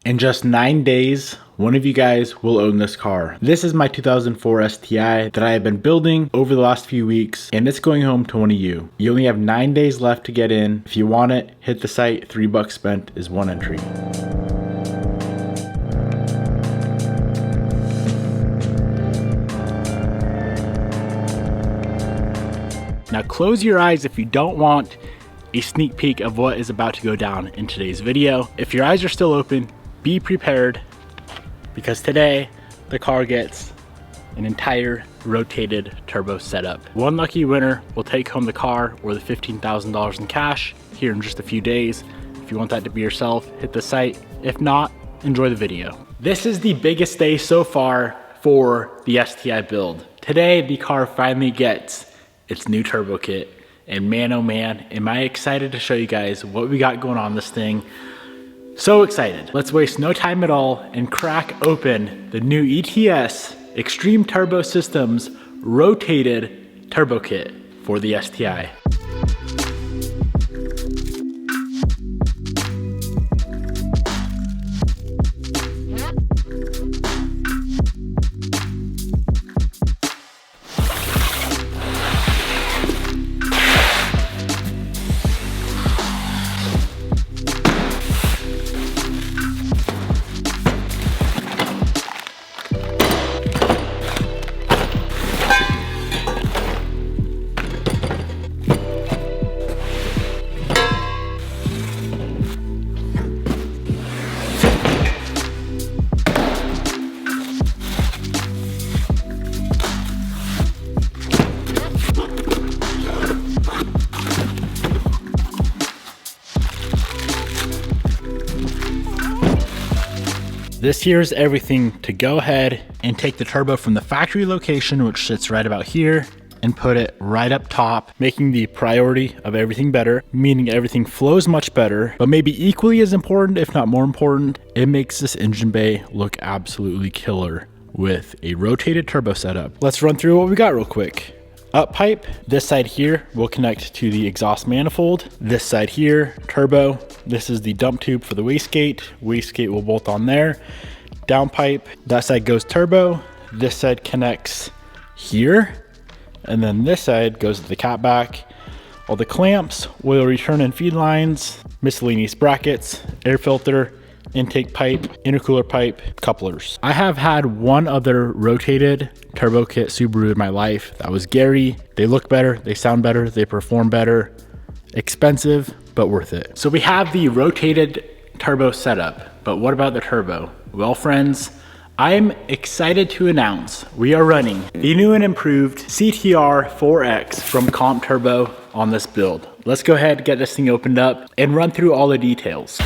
In just 9 days, one of you guys will own this car. This is my 2004 STI that I have been building over the last few weeks, and it's going home to one of you. You only have 9 days left to get in. If you want it, hit the site. $3 spent is one entry. Now close your eyes if you don't want a sneak peek of what is about to go down in today's video. If your eyes are still open, be prepared, because today the car gets an entire rotated turbo setup. One lucky winner will take home the car or the $15,000 in cash here in just a few days. If you want that to be yourself, hit the site. If not, enjoy the video. This is the biggest day so far for the STI build. Today the car finally gets its new turbo kit, and man oh man, am I excited to show you guys what we got going on this thing. So excited. Let's waste no time at all and crack open the new ETS Extreme Turbo Systems rotated turbo kit for the STI. This here is everything to go ahead and take the turbo from the factory location, which sits right about here, and put it right up top, making the priority of everything better, meaning everything flows much better. But maybe equally as important, if not more important, it makes this engine bay look absolutely killer with a rotated turbo setup. Let's run through what we got real quick. Up pipe, this side here will connect to the exhaust manifold. This side here, turbo. This is the dump tube for the wastegate. Wastegate will bolt on there. Down pipe, that side goes turbo. This side connects here. And then this side goes to the catback. All the clamps, oil return and feed lines, miscellaneous brackets, air filter, intake pipe, intercooler pipe, couplers. I have had one other rotated turbo kit Subaru in my life. That was Gary. They look better, they sound better, they perform better. Expensive, but worth it. So we have the rotated turbo setup, but what about the turbo? Well, friends, I'm excited to announce we are running the new and improved CTR 4X from Comp Turbo on this build. Let's go ahead, get this thing opened up and run through all the details.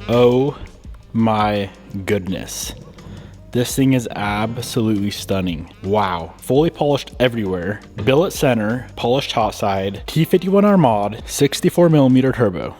Oh my goodness. This thing is absolutely stunning. Wow. Fully polished everywhere. Billet center, polished hot side, T51 Armad, 64mm turbo.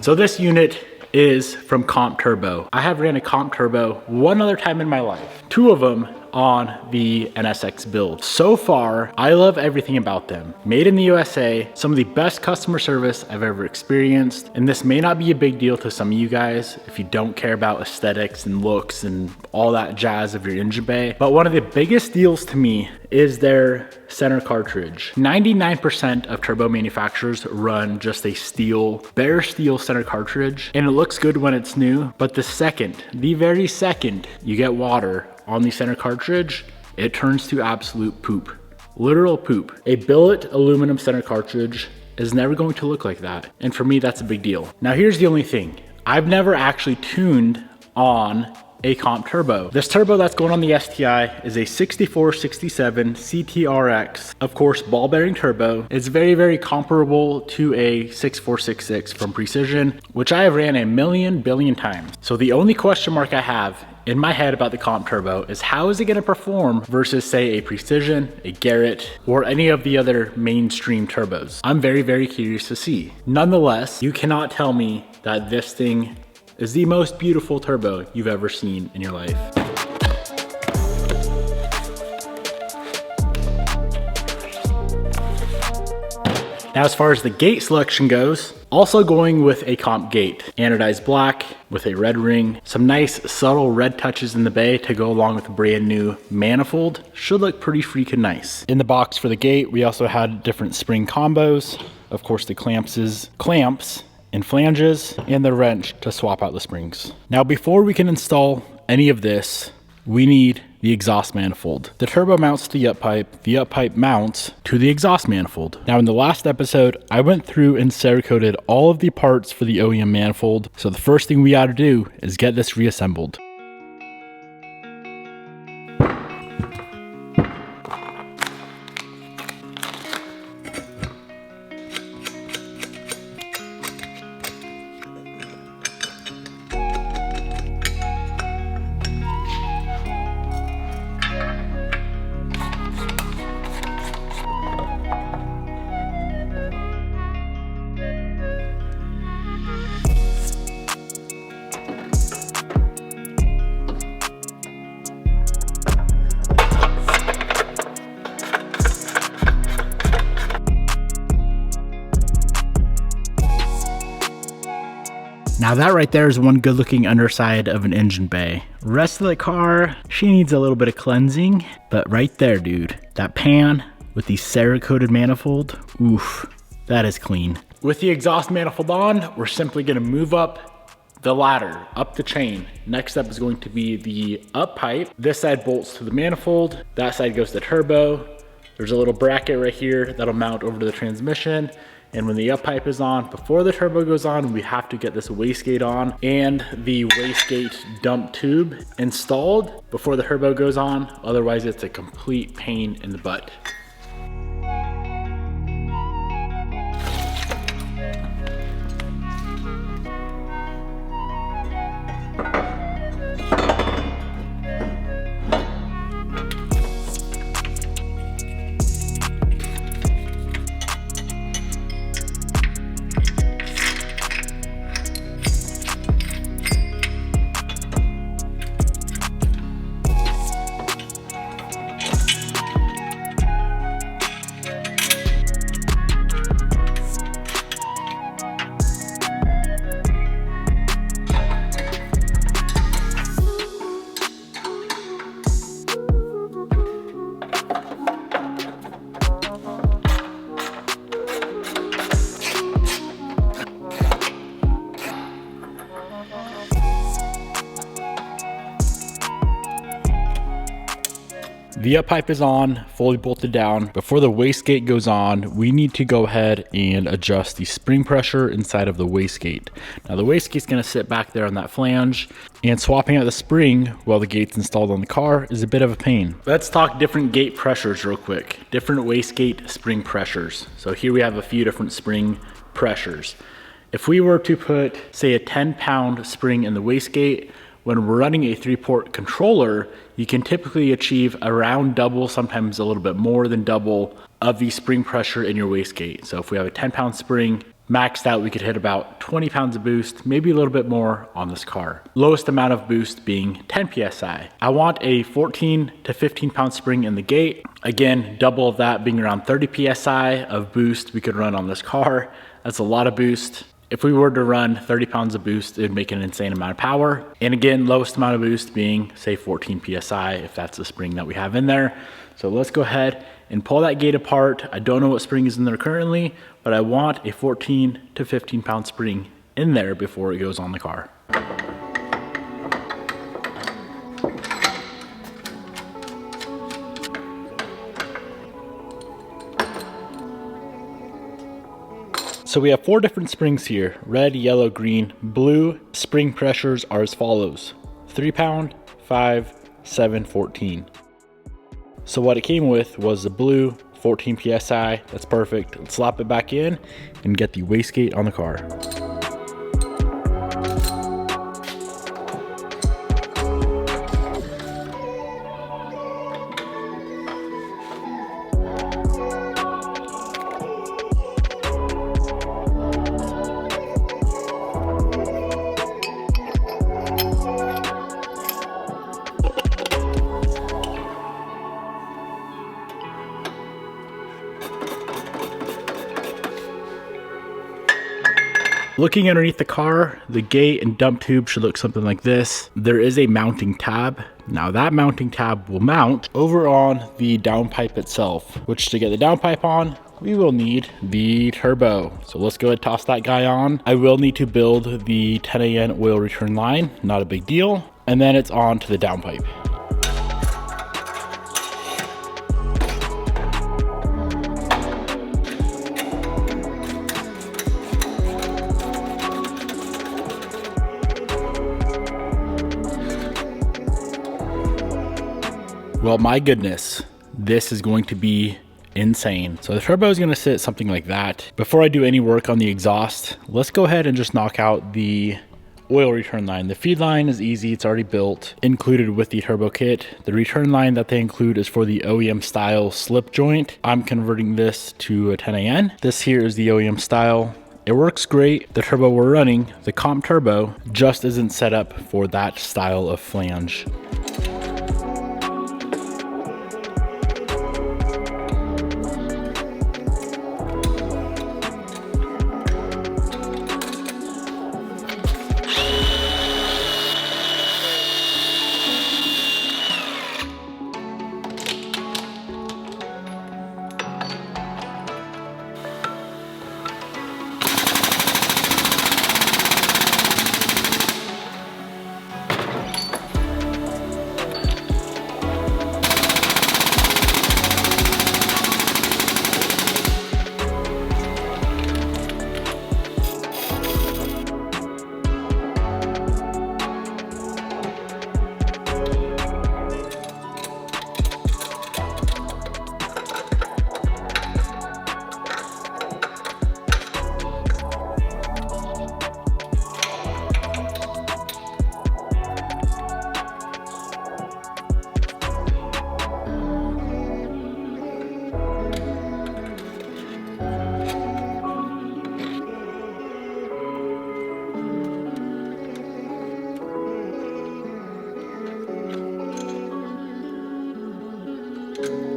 So this unit is from Comp Turbo. I have ran a Comp Turbo one other time in my life, two of them on the NSX build. So far, I love everything about them. Made in the USA, some of the best customer service I've ever experienced. And this may not be a big deal to some of you guys if you don't care about aesthetics and looks and all that jazz of your engine bay. But one of the biggest deals to me is their center cartridge. 99% of turbo manufacturers run just a steel, bare steel center cartridge, and it looks good when it's new, but the very second you get water on the center cartridge, it turns to absolute poop. Literal poop. A billet aluminum center cartridge is never going to look like that. And for me, that's a big deal. Now here's the only thing. I've never actually tuned on a Comp Turbo. This turbo that's going on the STI is a 6467 CTRX. Of course, ball bearing turbo. It's very, very comparable to a 6466 from Precision, which I have ran a billion times. So the only question mark I have in my head about the Comp Turbo is how is it gonna perform versus say a Precision, a Garrett, or any of the other mainstream turbos. I'm very, very curious to see. Nonetheless, you cannot tell me that this thing is the most beautiful turbo you've ever seen in your life. Now, as far as the gate selection goes, also going with a comp gate. Anodized black with a red ring. Some nice subtle red touches in the bay to go along with a brand new manifold. Should look pretty freaking nice. In the box for the gate, we also had different spring combos. Of course, the clamps and flanges, and the wrench to swap out the springs. Now, before we can install any of this, we need the exhaust manifold. The turbo mounts to the uppipe mounts to the exhaust manifold. Now, in the last episode, I went through and Cerakoted all of the parts for the OEM manifold. So the first thing we gotta do is get this reassembled. Now that right there is one good looking underside of an engine bay. Rest of the car, she needs a little bit of cleansing, but right there, dude, that pan with the Cerakoted manifold, oof, that is clean. With the exhaust manifold on, we're simply gonna move up the ladder, up the chain. Next up is going to be the up pipe. This side bolts to the manifold, that side goes to turbo. There's a little bracket right here that'll mount over to the transmission. And when the up pipe is on, before the turbo goes on, we have to get this wastegate on and the wastegate dump tube installed before the turbo goes on. Otherwise, it's a complete pain in the butt. The up pipe is on, fully bolted down. Before the wastegate goes on, we need to go ahead and adjust the spring pressure inside of the wastegate. Now the wastegate's gonna sit back there on that flange, and swapping out the spring while the gate's installed on the car is a bit of a pain. Let's talk different gate pressures real quick. Different wastegate spring pressures. So here we have a few different spring pressures. If we were to put, say, a 10-pound spring in the wastegate, when we're running a 3-port controller, you can typically achieve around double, sometimes a little bit more than double of the spring pressure in your wastegate. So if we have a 10-pound spring maxed out, we could hit about 20 pounds of boost, maybe a little bit more on this car. Lowest amount of boost being 10 PSI. I want a 14 to 15 pound spring in the gate. Again, double of that being around 30 PSI of boost we could run on this car. That's a lot of boost. If we were to run 30 pounds of boost, it would make an insane amount of power. And again, lowest amount of boost being, say, 14 PSI, if that's the spring that we have in there. So let's go ahead and pull that gate apart. I don't know what spring is in there currently, but I want a 14 to 15 pound spring in there before it goes on the car. So we have 4 different springs here: red, yellow, green, blue. Spring pressures are as follows: 3 pound, 5, 7, 14. So what it came with was the blue 14 PSI. That's perfect. Let's slap it back in and get the wastegate on the car. Looking underneath the car, the gate and dump tube should look something like this. There is a mounting tab. Now that mounting tab will mount over on the downpipe itself, which to get the downpipe on, we will need the turbo. So let's go ahead and toss that guy on. I will need to build the 10AN oil return line, not a big deal. And then it's on to the downpipe. Well, my goodness, this is going to be insane. So the turbo is going to sit something like that. Before I do any work on the exhaust, let's go ahead and just knock out the oil return line. The feed line is easy. It's already built, included with the turbo kit. The return line that they include is for the OEM style slip joint. I'm converting this to a 10AN. This here is the OEM style. It works great. The turbo we're running, the comp turbo, just isn't set up for that style of flange.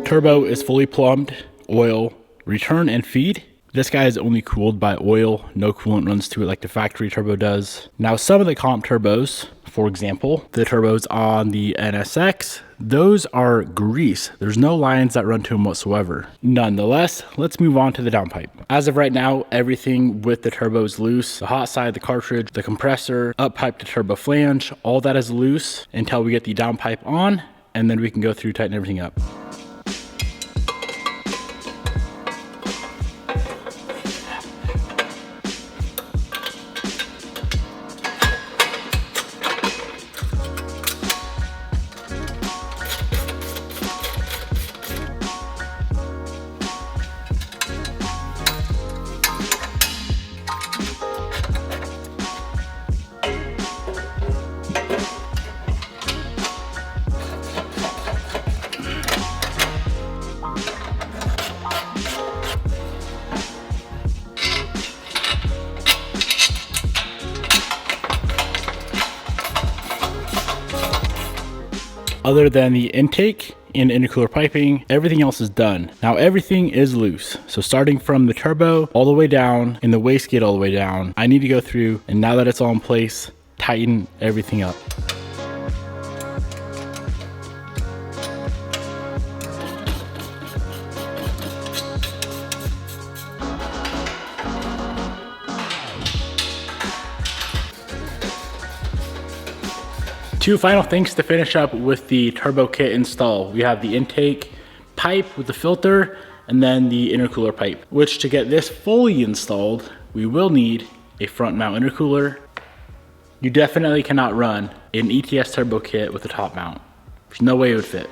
Turbo is fully plumbed, oil, return and feed. This guy is only cooled by oil, no coolant runs to it like the factory turbo does. Now some of the comp turbos, for example, the turbos on the NSX, those are grease. There's no lines that run to them whatsoever. Nonetheless, let's move on to the downpipe. As of right now, everything with the turbo is loose. The hot side, the cartridge, the compressor, uppipe to turbo flange, all that is loose until we get the downpipe on, and then we can go through, tighten everything up. Other than the intake and intercooler piping, everything else is done. Now everything is loose. So starting from the turbo all the way down and the wastegate all the way down, I need to go through, and now that it's all in place, tighten everything up. Two final things to finish up with the turbo kit install. We have the intake pipe with the filter and then the intercooler pipe, which to get this fully installed, we will need a front mount intercooler. You definitely cannot run an ETS turbo kit with a top mount. There's no way it would fit.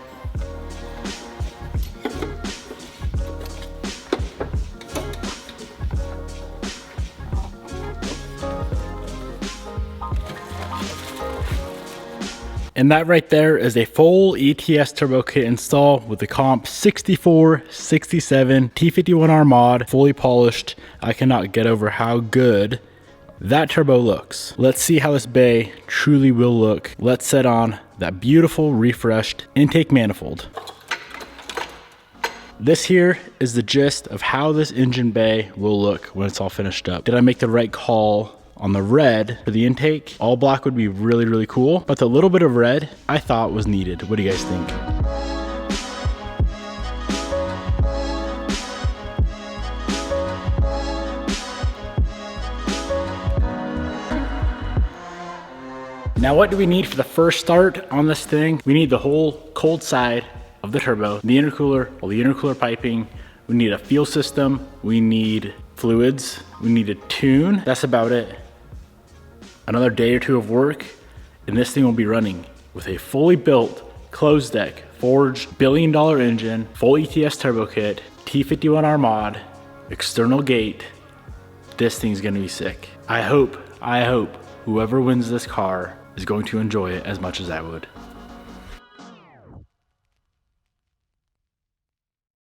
And that right there is a full ETS turbo kit install with the comp 64, 67, T51R mod, fully polished. I cannot get over how good that turbo looks. Let's see how this bay truly will look. Let's set on that beautiful refreshed intake manifold. This here is the gist of how this engine bay will look when it's all finished up. Did I make the right call on the red for the intake? All black would be really, really cool, but the little bit of red I thought was needed. What do you guys think? Now what do we need for the first start on this thing? We need the whole cold side of the turbo, the intercooler, all the intercooler piping. We need a fuel system. We need fluids. We need a tune. That's about it. Another day or two of work, and this thing will be running with a fully built, closed deck, forged, billion-dollar engine, full ETS turbo kit, T51R mod, external gate. This thing's gonna be sick. I hope whoever wins this car is going to enjoy it as much as I would.